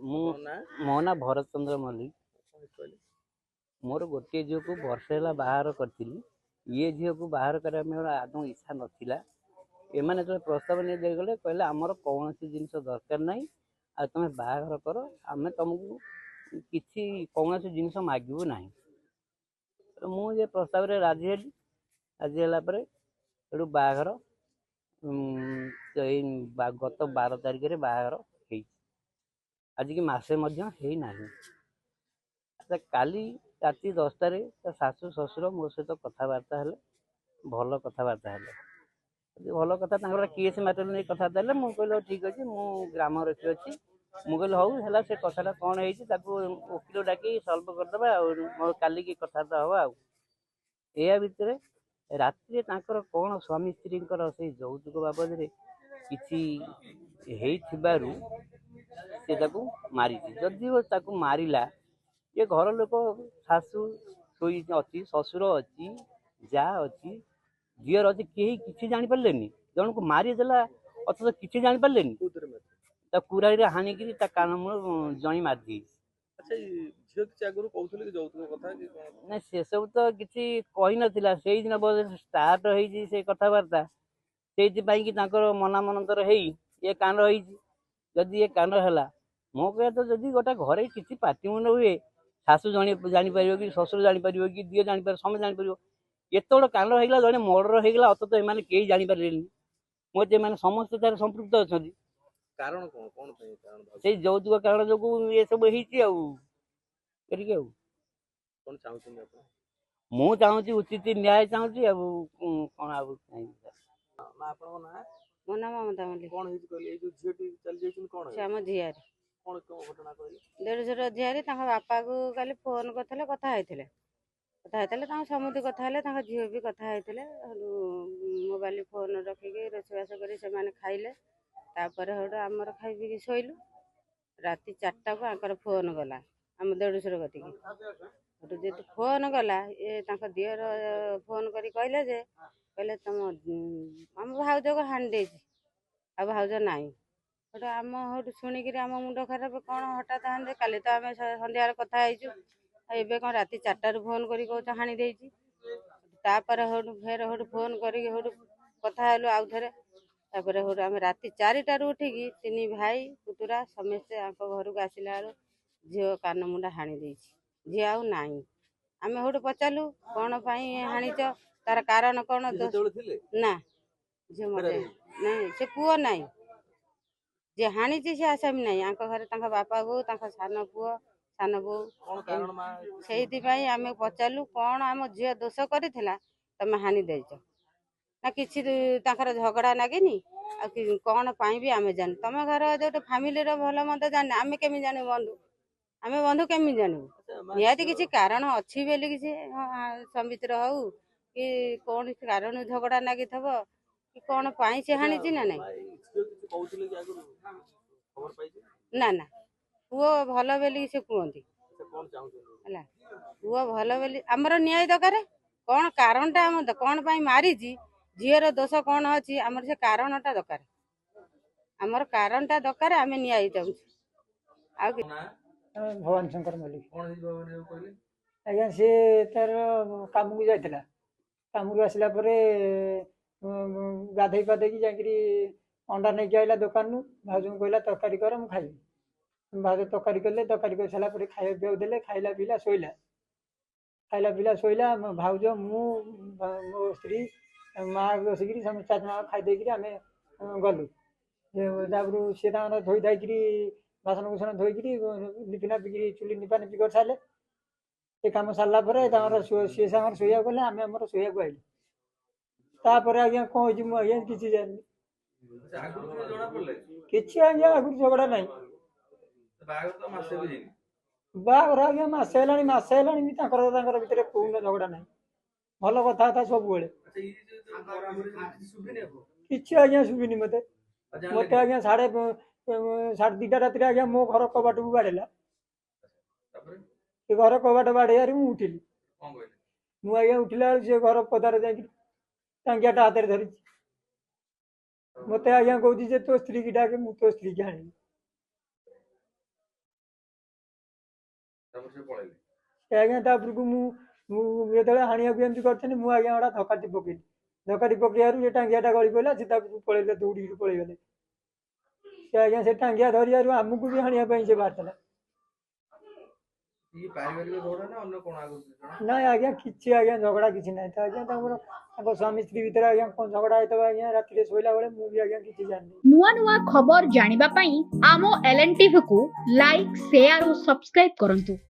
ମୁଁ ମୋ ନା ଭରତ ଚନ୍ଦ୍ର ମଲ୍ଲିକ। ମୋର ଗୋଟିଏ ଝିଅକୁ ବର୍ଷେ ହେଲା ବାହାଘର କରିଥିଲି। ଇଏ ଝିଅକୁ ବାହାଘର କରିବା ପାଇଁ ମୋର ଆଦୌ ଇଚ୍ଛା ନଥିଲା। ଏମାନେ ଯେତେବେଳେ ପ୍ରସ୍ତାବ ନେଇ ଦେଇଗଲେ, କହିଲେ ଆମର କୌଣସି ଜିନିଷ ଦରକାର ନାହିଁ, ଆଉ ତୁମେ ବାହାଘର କର, ଆମେ ତୁମକୁ କିଛି କୌଣସି ଜିନିଷ ମାଗିବୁ ନାହିଁ। ମୁଁ ଏ ପ୍ରସ୍ତାବରେ ରାଜି ହେଲି। ରାଜି ହେଲା ପରେ ସେଠୁ ବାହାଘର ଏଇ ଗତ 12 ତାରିଖରେ ବାହାଘର ହେଇଛି। ଆଜିକି ମାସେ ମଧ୍ୟ ହେଇନାହିଁ। କାଲି ରାତି 10টাରେ ତା ଶାଶୁ ଶ୍ୱଶୁର ମୋ ସହିତ କଥାବାର୍ତ୍ତା ହେଲେ, ଭଲ କଥାବାର୍ତ୍ତା ହେଲେ। ଭଲ କଥା ତାଙ୍କର କେସ୍ ମ୍ୟାଟର ନେଇ କଥାବାର୍ତ୍ତା ହେଲେ। ମୁଁ କହିଲି ହଉ ଠିକ୍ ଅଛି, ମୁଁ ଗ୍ରାମରେ ଅଛି। ମୁଁ କହିଲି ହଉ ହେଲା, ସେ କଥାଟା କ'ଣ ହେଇଛି ତାକୁ ଓକିଲ ଡାକି ସଲ୍ଭ କରିଦେବା, ଆଉ ମୋର କାଲିକି କଥାବାର୍ତ୍ତା ହେବା। ଆଉ ଏହା ଭିତରେ ରାତିରେ ତାଙ୍କର କ'ଣ ସ୍ୱାମୀ ସ୍ତ୍ରୀଙ୍କର ସେଇ ଯୌତୁକ ବାବଦରେ କିଛି ହେଇଥିବାରୁ ସେ ତାକୁ ମାରିଛି। ଯଦିଓ ତାକୁ ମାରିଲା, ଏ ଘର ଲୋକ ଶାଶୁ ଶୋଇ ଅଛି, ଶ୍ୱଶୁର ଅଛି, ଯାଆ ଅଛି, ଝିଅର ଅଛି, କେହି କିଛି ଜାଣିପାରିଲେନି। ଜଣକୁ ମାରିଦେଲା ଅଥଚ କିଛି ଜାଣିପାରିଲେନି। ତା କୁରାଢ଼ୀରେ ହାଣିକିରି ତା କାନ ମୂଳ ଜଇଁ ମାରିଦେଇଛି। ନାଇଁ, ସେସବୁ ତ କିଛି କହିନଥିଲା। ସେଇଦିନ ବୋଧେ ଷ୍ଟାର୍ଟ ହେଇଛି ସେ କଥାବାର୍ତ୍ତା। ସେଇଥିପାଇଁ କି ତାଙ୍କର ମନାମନନ୍ତର ହେଇ ଏ କାଣ୍ଡ ହେଇଛି। ଯଦି ଏ କାଣ୍ଡ ହେଲା, ମୋ କହିବା ତ ଯଦି ଗୋଟେ ଘରେ କିଛି ପାଟିମୁଣ୍ଡ ହୁଏ, ଶାଶୁ ଜାଣିପାରିବ କି, ଶ୍ୱଶୁର ଜାଣିପାରିବ କି, ଦିଅ ଜାଣିପାରିବ, ସମସ୍ତେ ଜାଣିପାରିବ। ଏତେ ବଡ଼ କାଣ୍ଡ ହେଇଗଲା, ଜଣେ ମର୍ଡର ହେଇଗଲା, ଅଥଚ ଏମାନେ କେହି ଜାଣିପାରିଲେନି। ମୋ ଏମାନେ ସମସ୍ତେ ତାର ସମ୍ପୃକ୍ତ ଅଛନ୍ତି। କାରଣ କ'ଣ ସେଇ ଯୌତୁକ କାରଣ ଯୋଗୁଁ ଏସବୁ ହେଇଛି। ଆଉ କରିକି ଆଉ କ'ଣ ଚାହୁଁଛନ୍ତି ଆପଣ? ମୁଁ ଚାହୁଁଛି ଉଚିତ ନ୍ୟାୟ ଚାହୁଁଛି। ଆଉ କ'ଣ ଆଉ ଆପଣଙ୍କ ନାଁ? ମୋ ନାଁ ମମତା ମଲ୍ଲିକ। କ'ଣ ହେଇଛି କହିଲେ? ଏଇ ଯୋଉ ଝିଅଟି ଚାଲି ଯାଇଛନ୍ତି, କ'ଣ ସେ ଆମ ଝିଆରୀ, କ'ଣ ଘଟଣା କହିଲେ? ଦେଢ଼ଶୁର ଝିଆରୀ। ତାଙ୍କ ବାପାକୁ କାଲି ଫୋନ୍ କରିଥିଲେ, କଥା ହେଇଥିଲେ। ତାଙ୍କ ସମୁଦି କଥା ହେଲେ, ତାଙ୍କ ଝିଅ ବି କଥା ହେଇଥିଲେ। ମୋବାଇଲ ଫୋନ୍ ରଖିକି ରୋଷେଇବାସ କରି ସେମାନେ ଖାଇଲେ। ତାପରେ ସେଠୁ ଆମର ଖାଇ ପିଇକି ଶୋଇଲୁ। ରାତି 4ଟାକୁ ଆଙ୍କର ଫୋନ୍ ଗଲା ଆମ ଦେଢ଼ଶୁର କତିକି। ସେଠୁ ଯେହେତୁ ଫୋନ୍ ଗଲା, ତାଙ୍କ ଦିଅର ଫୋନ୍ କରି କହିଲେ ଯେ, କହିଲେ ଆମ ଭାଉଜକୁ ହାଣି ଦେଇଛି, ଆଉ ଭାଉଜ ନାହିଁ। ସେଠୁ ଶୁଣିକିରି ଆମ ମୁଣ୍ଡ ଖରାପ। କ'ଣ ହଠାତ୍ ହାଣି? କାଲି ତ ଆମେ ସନ୍ଧ୍ୟାରେ କଥା ହେଇଛୁ, ଏବେ କ'ଣ ରାତି 4ଟାରୁ ଫୋନ୍ କରି କହୁଛ ହାଣି ଦେଇଛି? ତାପରେ ଫେର ଫୋନ୍ କରିକି କଥା ହେଲୁ ଆଉ ଥରେ। ତାପରେ ଆମେ ରାତି 4ଟାରୁ ଉଠିକି 3 ଭାଇ ପୁତୁରା ସମସ୍ତେ ଆଙ୍କ ଘରକୁ ଆସିଲା ବେଳୁ ଝିଅ କାନ ମୁଣ୍ଡା ହାଣି ଦେଇଛି, ଝିଅ ଆଉ ନାହିଁ। ଆମେ ପଚାରିଲୁ କ'ଣ ପାଇଁ ହାଣିଛ, ତାର କାରଣ କ'ଣ? ନା, ଝିଅ ମଜା ନାହିଁ, ସେ ପୁଅ ନାହିଁ, ଯିଏ ହାଣିଛି ସେ ଆସାମୀ ନାହିଁ। ଆଙ୍କ ଘରେ ତାଙ୍କ ବାପା ବୋଉ, ତାଙ୍କ ସାନ ପୁଅ, ସାନ ବୋଉ। ସେଇଥିପାଇଁ ଆମେ ପଚାରିଲୁ କ'ଣ ଆମ ଝିଅ ଦୋଷ କରିଥିଲା ତମେ ହାଣି ଦେଇଛ? ନା କିଛି ତାଙ୍କର ଝଗଡ଼ା ନାଗିନି, ଆଉ କ'ଣ ପାଇଁ ବି ଆମେ ଜାଣିନୁ। ତମ ଘର ଯୋଉଠି ଫ୍ୟାମିଲିର ଭଲ ମନ୍ଦ ଜାଣିନେ ଆମେ କେମିତି ଜାଣିବୁ? ଆମେ ବନ୍ଧୁ କେମିତି ଜାଣିବୁ? ନିହାତି କିଛି କାରଣ ଅଛି ବୋଲି, କିଛି ସମିତିର ହଉ କି କୌଣସି କାରଣ ଝଗଡ଼ା ନାଗିଥିବ କି କ'ଣ ପାଇଁ ସେ ହାଣିଛି ନା ନାଇଁ? ନା ନା, ପୁଅ ଭଲ ବୋଲି ସେ କୁହନ୍ତି ହେଲା। ପୁଅ ଭଲ ବୋଲି ଆମର ନ୍ୟାୟ ଦରକାର। କ'ଣ କାରଣଟା କ'ଣ ପାଇଁ ମାରିଛି, ଝିଅର ଦୋଷ କ'ଣ ଅଛି, ଆମର ସେ କାରଣଟା ଦରକାର। ଆମର କାରଣଟା ଦରକାର, ଆମେ ନ୍ୟାୟ ଚାହୁଁଛୁ। ଆଉ ଭବାନୀ ଶଙ୍କର ମଲ୍ଲିକ। ଆଜ୍ଞା, ସେ ତାର କାମକୁ ଯାଇଥିଲା। କାମକୁ ଆସିଲା ପରେ ଗାଧେଇ ପାଧେଇକି ଯାଇକିରି ଅଣ୍ଡା ନେଇକି ଆଇଲା ଦୋକାନରୁ। ଭାଉଜଙ୍କୁ କହିଲା ତରକାରୀ କର, ମୁଁ ଖାଇବି। ଭାଉଜ ତରକାରୀ କଲେ, ତରକାରୀ କରିସାରିଲା ପରେ ଖାଇବା ପିଇବାକୁ ଦେଲେ, ଖାଇଲା ପିଇଲା ଶୋଇଲା। ମୋ ଭାଉଜ, ମୁଁ, ମୋ ସ୍ତ୍ରୀ, ମା ବସିକିରି ସମସ୍ତେ 4 ଜଣ ଖାଇ ଦେଇକିରି ଆମେ ଗଲୁ। ତାପରେ ସିଏ ତାଙ୍କର ଧୋଇ ଧାଇକିରି ବାସନ କୁସନ ଧୋଇକିରି ଲିପି ନାପିକିରି ଚୁଲି ନିପା ନିପି କରିସାରିଲେ। ସେ କାମ ସାରିଲା ପରେ ତାଙ୍କର ସିଏ ସାଙ୍ଗରେ ଶୋଇବାକୁ ଗଲେ, ଆମେ ଆମର ଶୋଇବାକୁ ଆଇଲୁ। ତାପରେ ଆଜ୍ଞା କ'ଣ ହେଇଛି ମୁଁ ଆଜ୍ଞା କିଛି ଜାଣିନି। କିଛି ଆଜ୍ଞା ଆଗରୁ ଝଗଡ଼ା ନାହିଁ। ବାହାଘର ଆଜ୍ଞା ମାସେ ହେଲାଣି ବି ତାଙ୍କର ଭିତରେ କୋଉନ ଝଗଡ଼ା ନାହିଁ। ଭଲ କଥାବାର୍ତ୍ତା ସବୁବେଳେ। କିଛି ଆଜ୍ଞା ଶୁଭିନି ମତେ ଆଜ୍ଞା 2:30 ରାତିରେ ଆଜ୍ଞା ମୋ ଘର କବାଟକୁ ବାଡ଼େଇଲା। ସେ ଘର କବାଟ ବାଡ଼େଇବାରେ ମୁଁ ଉଠିଲି। ମୁଁ ଆଜ୍ଞା ଉଠିଲା ବେଳକୁ ସେ ଘର ପଦାରେ ଯାଇକି ଟାଙ୍ଗିଆଟା ହାତରେ ଧରିଛି। ମତେ ଆଜ୍ଞା କହୁଛି ଯେ ତୋ ସ୍ତ୍ରୀ କି ଡାକେ, ମୁଁ ତୋ ସ୍ତ୍ରୀ କି ଆଣିବି। ସେ ଆଜ୍ଞା ତାପରକୁ ମୁଁ ଯେତେବେଳେ ହାଣିବାକୁ ଏମିତି କରିଥିଲି ମୁଁ ଆଜ୍ଞା ଗୋଟେ ଧକାଟି ପକେଇଲି। ଧକାଟି ପକେଇବାରୁ ସେ ଟାଙ୍ଗିଆଟା ଗଳି ପଡ଼ିଲା, ସେ ତାପରକୁ ପଳେଇଲେ, ଦୌଡ଼ିକି ପଳେଇଗଲେ। ସେ ଆଜ୍ଞା ସେ ଟାଙ୍ଗିଆ ଧରିବାରୁ ଆମକୁ ବି ହାଣିବା ପାଇଁ ସେ ବାହାରିଥିଲା। ନାଇଁ ଆଜ୍ଞା କିଛି ଆଜ୍ଞା ଝଗଡ଼ା କିଛି ନାହିଁ ତ ଆଜ୍ଞା, ତାଙ୍କର ତାଙ୍କ ସ୍ୱାମୀ ସ୍ତ୍ରୀ ଭିତରେ ଆଜ୍ଞା କ'ଣ ଝଗଡ଼ା ହେଇଥିବ ଆଜ୍ଞା ରାତିରେ ଶୋଇଲା ବେଳେ, ମୁଁ ବି ଆଜ୍ଞା କିଛି ଜାଣିନି। ନୂଆ ନୂଆ ଖବର ଜାଣିବା ପାଇଁ ଆମ LNTV କୁ ଲାଇକ୍, ସେୟାର ଓ ସବସ୍କ୍ରାଇବ କରନ୍ତୁ।